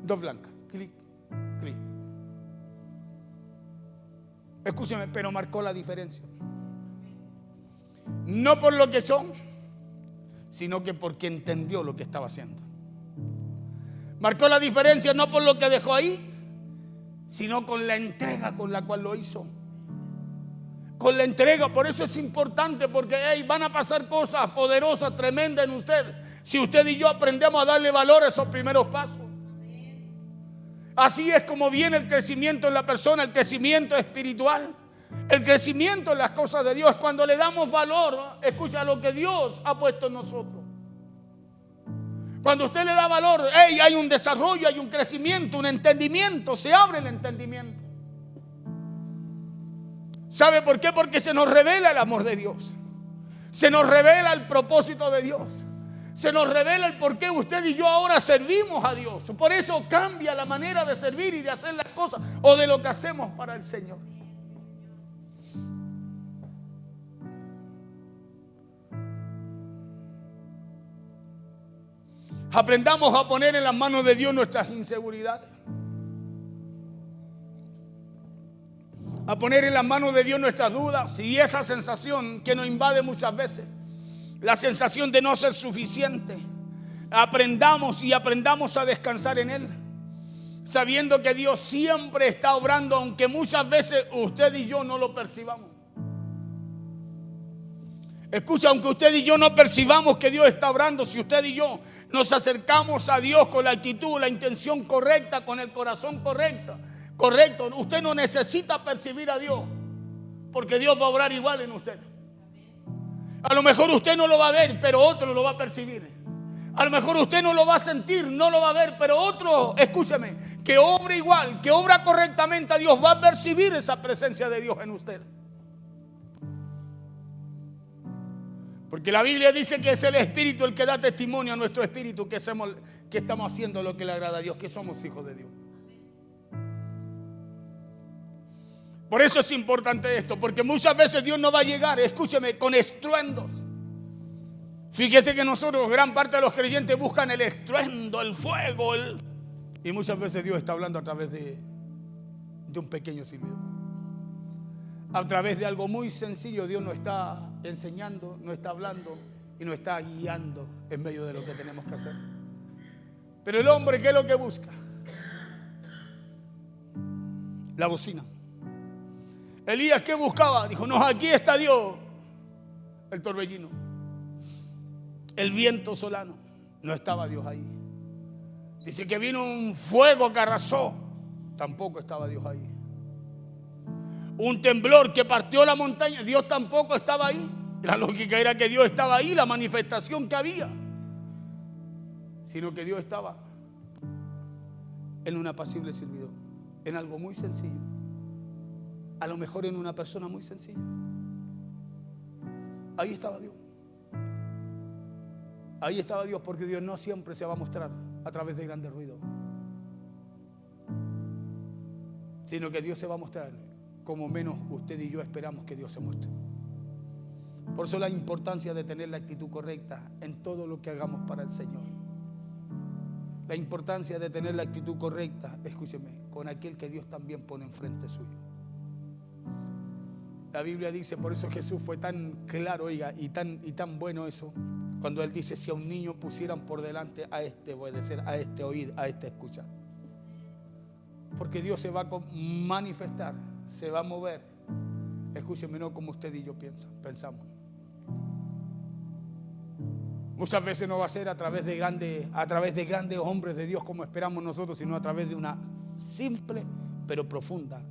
dos blancas. Clic, clic. Escúcheme, pero marcó la diferencia. No por lo que son, sino que porque entendió lo que estaba haciendo. Marcó la diferencia no por lo que dejó ahí, sino con la entrega con la cual lo hizo. Con la entrega. Por eso es importante, porque van a pasar cosas poderosas, tremendas en usted, si usted y yo aprendemos a darle valor a esos primeros pasos. Así es como viene el crecimiento en la persona, el crecimiento espiritual, el crecimiento en las cosas de Dios, cuando le damos valor, escucha, a lo que Dios ha puesto en nosotros. Cuando usted le da valor, hay un desarrollo, hay un crecimiento, un entendimiento, se abre el entendimiento. ¿Sabe por qué? Porque se nos revela el amor de Dios. Se nos revela el propósito de Dios. Se nos revela el por qué usted y yo ahora servimos a Dios. Por eso cambia la manera de servir y de hacer las cosas o de lo que hacemos para el Señor. Aprendamos a poner en las manos de Dios nuestras inseguridades. A poner en las manos de Dios nuestras dudas y esa sensación que nos invade muchas veces, la sensación de no ser suficiente. Aprendamos a descansar en Él, sabiendo que Dios siempre está obrando, aunque muchas veces usted y yo no lo percibamos. Escucha, aunque usted y yo no percibamos que Dios está obrando, si usted y yo nos acercamos a Dios con la actitud, la intención correcta, con el corazón correcto, usted no necesita percibir a Dios, porque Dios va a obrar igual en usted. A lo mejor usted no lo va a ver, pero otro lo va a percibir. A lo mejor usted no lo va a sentir, no lo va a ver, pero otro, escúcheme, que obra igual, que obra correctamente a Dios, va a percibir esa presencia de Dios en usted. Porque la Biblia dice que es el Espíritu el que da testimonio a nuestro espíritu que estamos haciendo lo que le agrada a Dios, que somos hijos de Dios. Por eso es importante esto, porque muchas veces Dios no va a llegar, escúcheme, con estruendos. Fíjese que nosotros, gran parte de los creyentes, buscan el estruendo, el fuego, y muchas veces Dios está hablando a través de un pequeño silbido. A través de algo muy sencillo, Dios nos está enseñando, nos está hablando y nos está guiando en medio de lo que tenemos que hacer. Pero el hombre, ¿qué es lo que busca? La bocina. Elías, ¿qué buscaba? Dijo, no, aquí está Dios. El torbellino, el viento solano. No estaba Dios ahí. Dice que vino un fuego que arrasó. Tampoco estaba Dios ahí. Un temblor que partió la montaña. Dios tampoco estaba ahí. La lógica era que Dios estaba ahí, la manifestación que había. Sino que Dios estaba en un apacible servidor, en algo muy sencillo. A lo mejor en una persona muy sencilla. Ahí estaba Dios. Ahí estaba Dios, porque Dios no siempre se va a mostrar a través de grandes ruidos, sino que Dios se va a mostrar como menos usted y yo esperamos que Dios se muestre. Por eso la importancia de tener la actitud correcta en todo lo que hagamos para el Señor. La importancia de tener la actitud correcta, escúcheme, con aquel que Dios también pone enfrente suyo. La Biblia dice, por eso Jesús fue tan claro, oiga, y tan bueno eso, cuando Él dice, si a un niño pusieran por delante, a este obedecer, a este oír, a este escuchar. Porque Dios se va a manifestar, se va a mover. Escúcheme, no como usted y yo pensamos. Muchas veces no va a ser a través de grandes hombres de Dios como esperamos nosotros, sino a través de una simple pero profunda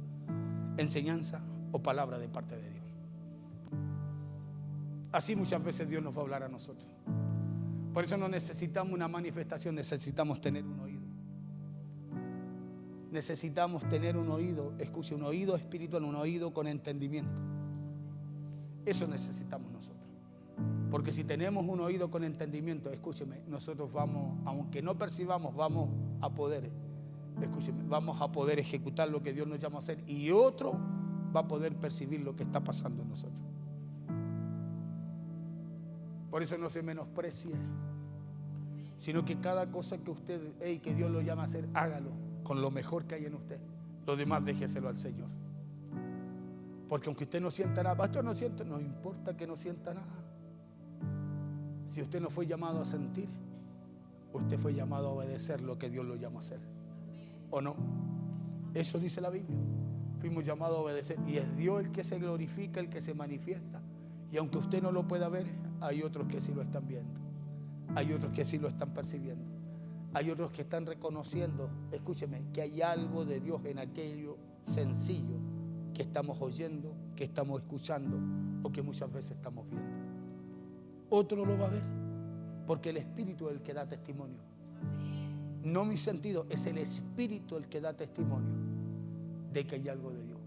enseñanza o palabra de parte de Dios. Así muchas veces Dios nos va a hablar a nosotros. Por eso no necesitamos una manifestación, necesitamos tener un oído. Necesitamos tener un oído, escuche, un oído espiritual, un oído con entendimiento. Eso necesitamos nosotros. Porque si tenemos un oído con entendimiento, escúcheme, nosotros vamos, aunque no percibamos, vamos a poder, escúcheme, vamos a poder ejecutar lo que Dios nos llama a hacer, y otro va a poder percibir lo que está pasando en nosotros. Por eso no se menosprecie, sino que cada cosa que usted, que Dios lo llama a hacer, hágalo con lo mejor que hay en usted. Lo demás déjeselo al Señor. Porque aunque usted no sienta nada, pastor, no siento, no importa que no sienta nada. Si usted no fue llamado a sentir, usted fue llamado a obedecer lo que Dios lo llama a hacer. ¿O no? Eso dice la Biblia. Fuimos llamados a obedecer, y es Dios el que se glorifica, el que se manifiesta. Y aunque usted no lo pueda ver, hay otros que sí lo están viendo. Hay otros que sí lo están percibiendo. Hay otros que están reconociendo, escúcheme, que hay algo de Dios en aquello sencillo que estamos oyendo, que estamos escuchando o que muchas veces estamos viendo. Otro lo va a ver, porque el Espíritu es el que da testimonio. No mi sentido, es el Espíritu el que da testimonio de que hay algo de Dios.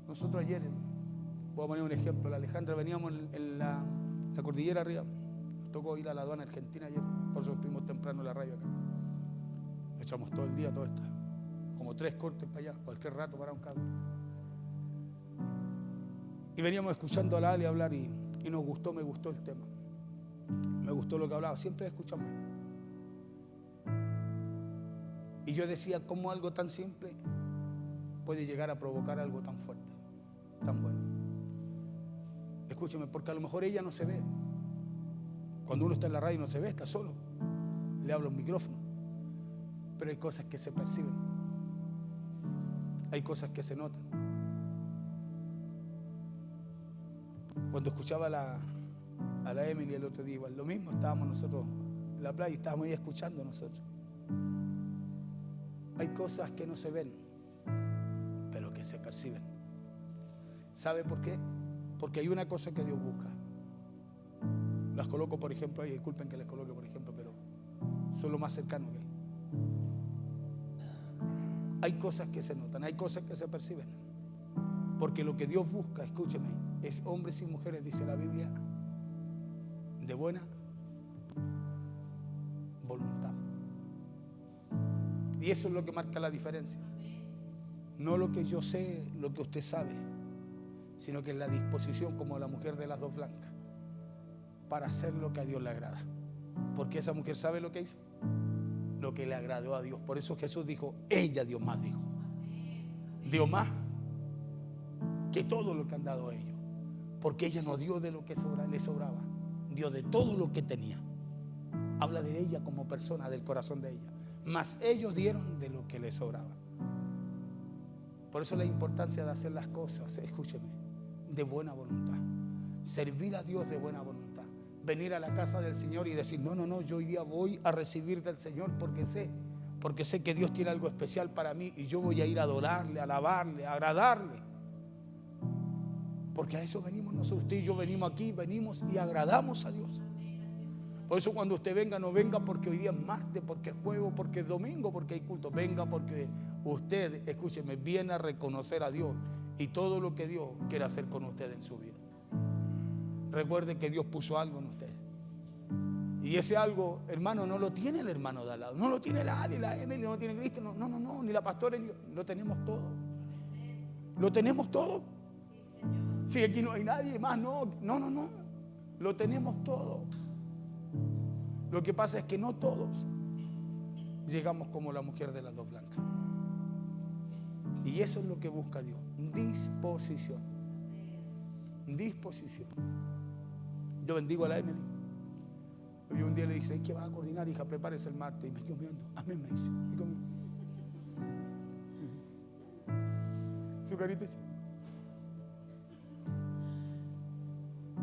Nosotros ayer, voy a poner un ejemplo, la Alejandra, veníamos en la cordillera arriba, nos tocó ir a la aduana argentina ayer, por eso estuvimos temprano en la radio acá. Echamos todo el día, todo esto, como 3 cortes para allá, cualquier rato para un carro. Y veníamos escuchando a la Ali hablar y nos gustó, me gustó el tema. Me gustó lo que hablaba, siempre escuchamos. Y yo decía, ¿cómo algo tan simple puede llegar a provocar algo tan fuerte, tan bueno? Escúcheme, porque a lo mejor ella no se ve. Cuando uno está en la radio no se ve, está solo. Le hablo un micrófono. Pero hay cosas que se perciben. Hay cosas que se notan. Cuando escuchaba a la Emily el otro día, igual, lo mismo, estábamos nosotros en la playa y estábamos ahí escuchando nosotros. Hay cosas que no se ven, pero que se perciben. ¿Sabe por qué? Porque hay una cosa que Dios busca. Las coloco, por ejemplo, ahí, disculpen que les coloque, por ejemplo, pero son lo más cercano que hay. Hay cosas que se notan, hay cosas que se perciben. Porque lo que Dios busca, escúcheme, es hombres y mujeres, dice la Biblia, de buena voluntad. Y eso es lo que marca la diferencia. No lo que yo sé, lo que usted sabe, sino que es la disposición, como la mujer de las 2 blancas. para hacer lo que a Dios le agrada. Porque esa mujer sabe lo que hizo, lo que le agradó a Dios. Por eso Jesús dijo, ella dio más, dijo. Dio más que todo lo que han dado ellos. Porque ella no dio de lo que le sobraba, dio de todo lo que tenía. Habla de ella como persona, del corazón de ella. Mas ellos dieron de lo que les sobraba. Por eso la importancia de hacer las cosas, escúcheme, de buena voluntad. Servir a Dios de buena voluntad. Venir a la casa del Señor y decir, no, yo hoy día voy a recibir del Señor porque sé que Dios tiene algo especial para mí y yo voy a ir a adorarle, a alabarle, a agradarle. Porque a eso venimos nosotros. Usted y yo venimos aquí, venimos y agradamos a Dios. Por eso cuando usted venga, no venga porque hoy día es martes, porque es jueves, porque es domingo, porque hay culto. Venga porque usted, escúcheme, viene a reconocer a Dios y todo lo que Dios quiere hacer con usted en su vida. Recuerde que Dios puso algo en usted. Y ese algo, hermano, no lo tiene el hermano de al lado. No lo tiene la Ali, la Emily, no lo tiene Cristo. No, ni la pastora. Lo tenemos todo. Lo tenemos todo. Si aquí no hay nadie más, no. Lo tenemos todo. Lo que pasa es que no todos llegamos como la mujer de las dos blancas. Y eso es lo que busca Dios. Disposición. Yo bendigo a la Emily. Yo un día le dije, ¿qué vas a coordinar, hija? Prepárese el martes. Y me quedo mirando. Amén, me dice. Su carita.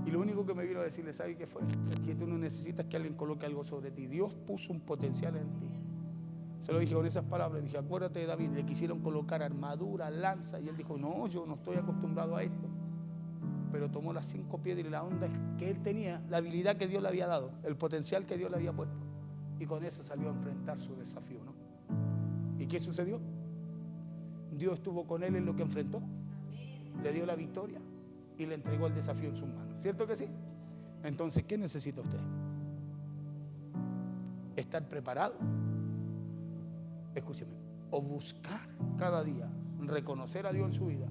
Y lo único que me vino a decirle, ¿sabe qué fue? Es que tú no necesitas que alguien coloque algo sobre ti. Dios puso un potencial en ti. Se lo dije con esas palabras. Le dije, acuérdate de David, le quisieron colocar armadura, lanza. Y él dijo, no, yo no estoy acostumbrado a esto. Pero tomó las 5 piedras y la onda que él tenía, la habilidad que Dios le había dado, el potencial que Dios le había puesto. Y con eso salió a enfrentar su desafío, ¿no? ¿Y qué sucedió? Dios estuvo con él en lo que enfrentó. Le dio la victoria y le entregó el desafío en sus manos. ¿Cierto que sí? Entonces, ¿qué necesita usted? Estar preparado. Escúcheme. O buscar cada día reconocer a Dios en su vida.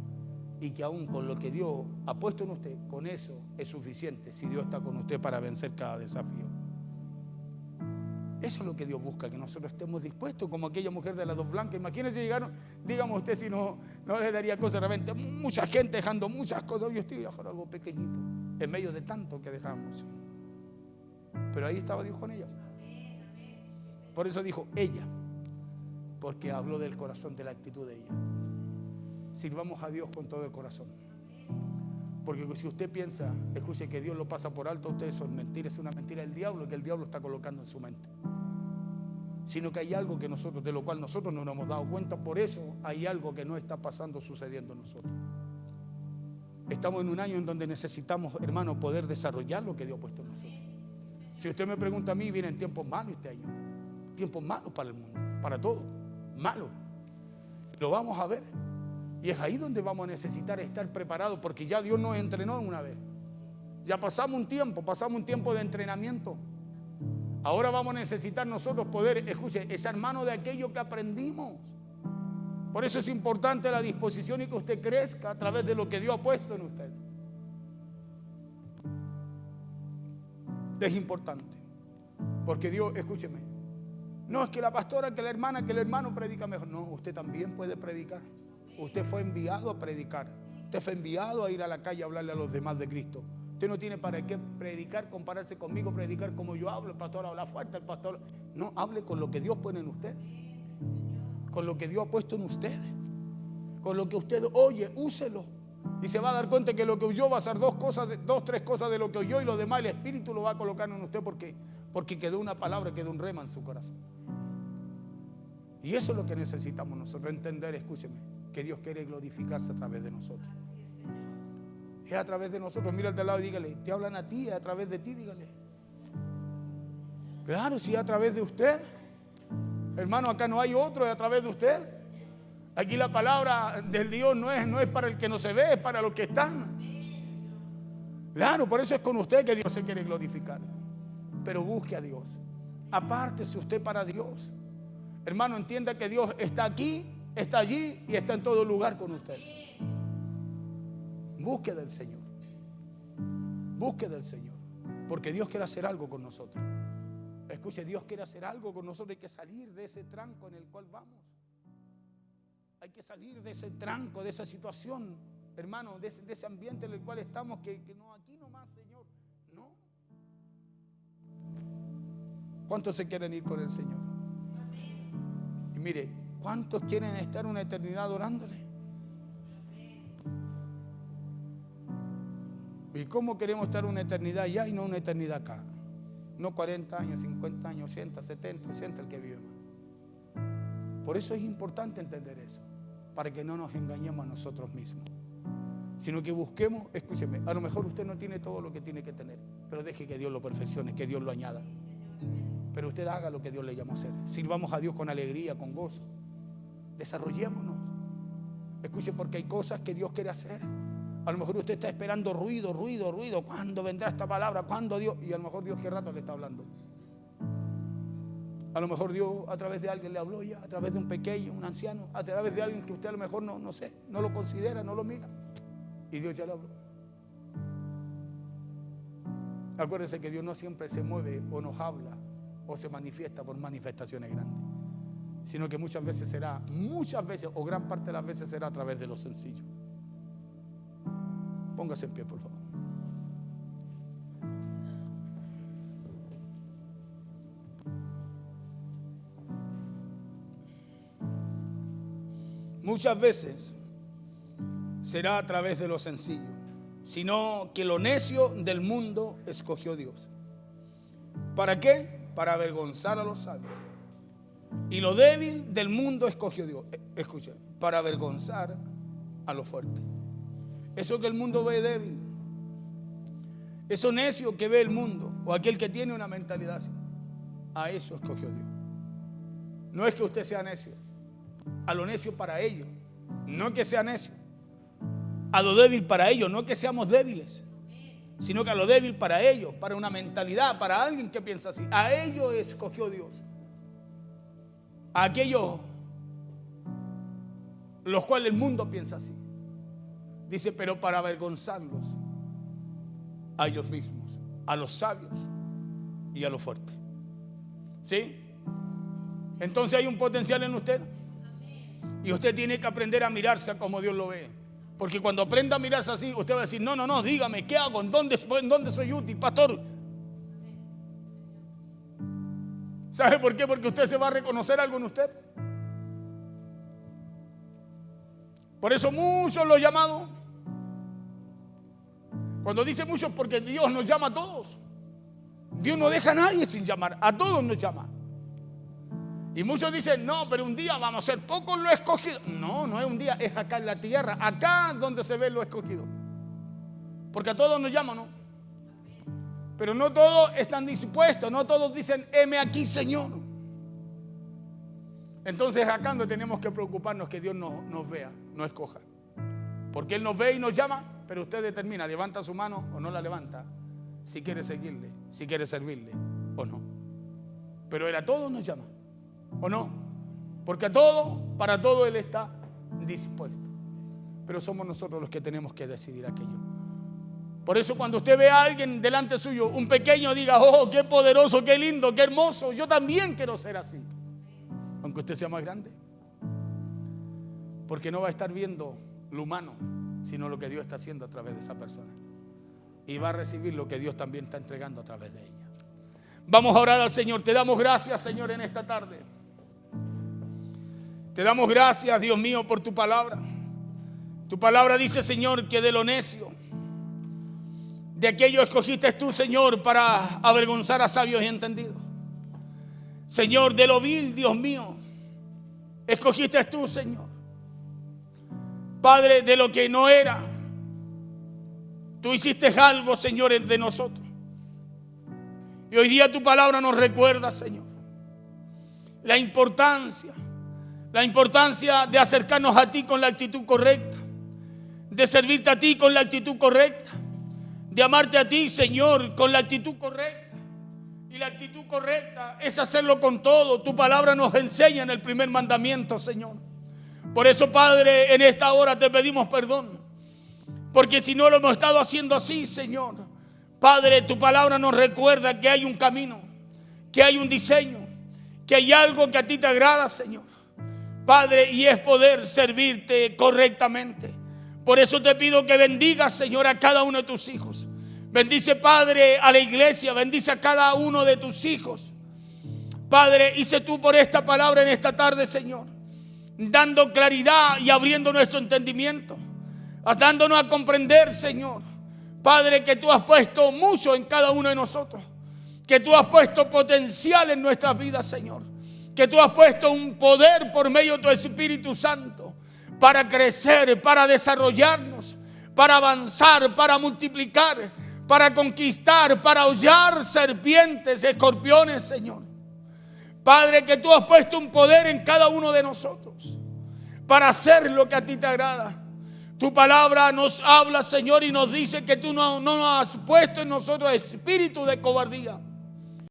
Y que aún con lo que Dios ha puesto en usted, con eso es suficiente si Dios está con usted para vencer cada desafío. Eso es lo que Dios busca, que nosotros estemos dispuestos, como aquella mujer de las dos blancas. Imagínense llegaron, dígame usted si no le daría cosas de repente, mucha gente dejando muchas cosas. Yo estoy dejando algo pequeñito, en medio de tanto que dejamos. Pero ahí estaba Dios con ella. Por eso dijo ella, porque habló del corazón, de la actitud de ella. Sirvamos a Dios con todo el corazón. Porque si usted piensa, escuche, que Dios lo pasa por alto, usted eso es mentira, es una mentira del diablo, que el diablo está colocando en su mente. Sino que hay algo que nosotros, de lo cual nosotros no nos hemos dado cuenta, por eso hay algo que no está pasando, sucediendo en nosotros. Estamos en un año en donde necesitamos, hermano, poder desarrollar lo que Dios ha puesto en nosotros. Si usted me pregunta a mí, vienen tiempos malos este año, tiempos malos para el mundo, para todo, malos. Lo vamos a ver. Y es ahí donde vamos a necesitar estar preparados, porque ya Dios nos entrenó una vez. Ya pasamos un tiempo de entrenamiento. Ahora vamos a necesitar nosotros poder, escuche, echar mano de aquello que aprendimos. Por eso es importante la disposición y que usted crezca a través de lo que Dios ha puesto en usted. Es importante. Porque Dios, escúcheme, no es que la pastora, que la hermana, que el hermano predica mejor. No, usted también puede predicar. Usted fue enviado a predicar. Usted fue enviado a ir a la calle a hablarle a los demás de Cristo. Usted no tiene para qué predicar, compararse conmigo, predicar como yo hablo. El pastor habla fuerte, el pastor... No, hable con lo que Dios pone en usted. Con lo que Dios ha puesto en usted. Con lo que usted oye, úselo. Y se va a dar cuenta que lo que oyó va a ser dos, tres cosas de lo que oyó, y lo demás el Espíritu lo va a colocar en usted porque quedó una palabra, quedó un rema en su corazón. Y eso es lo que necesitamos nosotros, entender, escúcheme, que Dios quiere glorificarse a través de nosotros. Es a través de nosotros. Mira al de al lado y dígale, te hablan a ti, es a través de ti, dígale. Claro, si es a través de usted. Hermano, acá no hay otro, es a través de usted. Aquí la palabra del Dios no es para el que no se ve, es para los que están. Claro, por eso es con usted que Dios se quiere glorificar. Pero busque a Dios. Apártese usted para Dios. Hermano, entienda que Dios está aquí, está allí y está en todo lugar con usted. Busque del Señor. Busque del Señor. Porque Dios quiere hacer algo con nosotros. Escuche, Dios quiere hacer algo con nosotros. Hay que salir de ese tranco en el cual vamos. Hay que salir de ese tranco, de esa situación, hermano, de ese ambiente en el cual estamos, que no, aquí nomás, Señor, no. ¿Cuántos se quieren ir con el Señor? Y mire, ¿cuántos quieren estar una eternidad adorándole? ¿Y cómo queremos estar una eternidad allá y no una eternidad acá? No 40 años, 50 años, 80, 70, 80 el que vive más. Por eso es importante entender eso, para que no nos engañemos a nosotros mismos, sino que busquemos, escúcheme, a lo mejor usted no tiene todo lo que tiene que tener, pero deje que Dios lo perfeccione, que Dios lo añada. Pero usted haga lo que Dios le llamó a hacer. Sirvamos a Dios con alegría, con gozo. Desarrollémonos. Escuche, porque hay cosas que Dios quiere hacer. A lo mejor usted está esperando ruido. ¿Cuándo vendrá esta palabra? ¿Cuándo Dios? Y a lo mejor Dios qué rato le está hablando. A lo mejor Dios a través de alguien le habló ya, a través de un pequeño, un anciano, a través de alguien que usted a lo mejor no sé, no lo considera, no lo mira. Y Dios ya le habló. Acuérdense que Dios no siempre se mueve o nos habla o se manifiesta por manifestaciones grandes, sino que muchas veces o gran parte de las veces será a través de lo sencillo. Póngase en pie, por favor. Muchas veces será a través de lo sencillo, sino que lo necio del mundo escogió Dios. ¿Para qué? Para avergonzar a los sabios. Y lo débil del mundo escogió Dios. Escucha, para avergonzar a los fuertes. Eso que el mundo ve débil, eso necio que ve el mundo, o aquel que tiene una mentalidad así, a eso escogió Dios. No es que usted sea necio, a lo necio para ellos, no que sea necio, a lo débil para ellos, no que seamos débiles, sino que a lo débil para ellos, para una mentalidad, para alguien que piensa así, a ellos escogió Dios, a aquellos los cuales el mundo piensa así. Dice, pero para avergonzarlos a ellos mismos, a los sabios y a los fuertes. ¿Sí? Entonces hay un potencial en usted. Y usted tiene que aprender a mirarse como Dios lo ve. Porque cuando aprenda a mirarse así, usted va a decir, no, dígame, ¿qué hago? ¿En dónde soy útil, pastor? ¿Sabe por qué? Porque usted se va a reconocer algo en usted. Por eso muchos lo llamados. Cuando dice muchos, porque Dios nos llama a todos. Dios no deja a nadie sin llamar, a todos nos llama. Y muchos dicen, no, pero un día vamos a ser pocos los escogidos. No es un día, es acá en la tierra, acá donde se ve lo escogido. Porque a todos nos llaman, ¿no? Pero no todos están dispuestos, no todos dicen, heme aquí, Señor. Entonces acá donde tenemos que preocuparnos que Dios nos vea, nos escoja. Porque Él nos ve y nos llama, pero usted determina, levanta su mano o no la levanta, si quiere seguirle, si quiere servirle o no. Pero Él a todos nos llama, ¿o no? Porque a todos, para todo Él está dispuesto. Pero somos nosotros los que tenemos que decidir aquello. Por eso cuando usted ve a alguien delante suyo, un pequeño, diga, oh, qué poderoso, qué lindo, qué hermoso, yo también quiero ser así. Aunque usted sea más grande. Porque no va a estar viendo lo humano, sino lo que Dios está haciendo a través de esa persona. Y va a recibir lo que Dios también está entregando a través de ella. Vamos a orar al Señor. Te damos gracias, Señor, en esta tarde. Te damos gracias, Dios mío, por tu palabra. Tu palabra dice, Señor, que de lo necio, de aquello escogiste tú, Señor, para avergonzar a sabios y entendidos. Señor, de lo vil, Dios mío, escogiste tú, Señor. Padre, de lo que no era, tú hiciste algo, Señor, entre nosotros. Y hoy día tu palabra nos recuerda, Señor, la importancia de acercarnos a ti con la actitud correcta, de servirte a ti con la actitud correcta, de amarte a ti, Señor, con la actitud correcta. Y la actitud correcta es hacerlo con todo. Tu palabra nos enseña en el primer mandamiento, Señor. Por eso, Padre, en esta hora te pedimos perdón. Porque si no lo hemos estado haciendo así, Señor, Padre, tu palabra nos recuerda que hay un camino, que hay un diseño, que hay algo que a ti te agrada, Señor. Padre, y es poder servirte correctamente. Por eso te pido que bendigas, Señor, a cada uno de tus hijos. Bendice, Padre, a la iglesia, bendice a cada uno de tus hijos. Padre, hice tú por esta palabra en esta tarde, Señor, dando claridad y abriendo nuestro entendimiento, dándonos a comprender, Señor, Padre, que tú has puesto mucho en cada uno de nosotros, que tú has puesto potencial en nuestras vidas, Señor, que tú has puesto un poder por medio de tu Espíritu Santo para crecer, para desarrollarnos, para avanzar, para multiplicar, para conquistar, para hollar serpientes, escorpiones, Señor. Padre, que tú has puesto un poder en cada uno de nosotros para hacer lo que a ti te agrada. Tu palabra nos habla, Señor, y nos dice que tú no has puesto en nosotros espíritu de cobardía,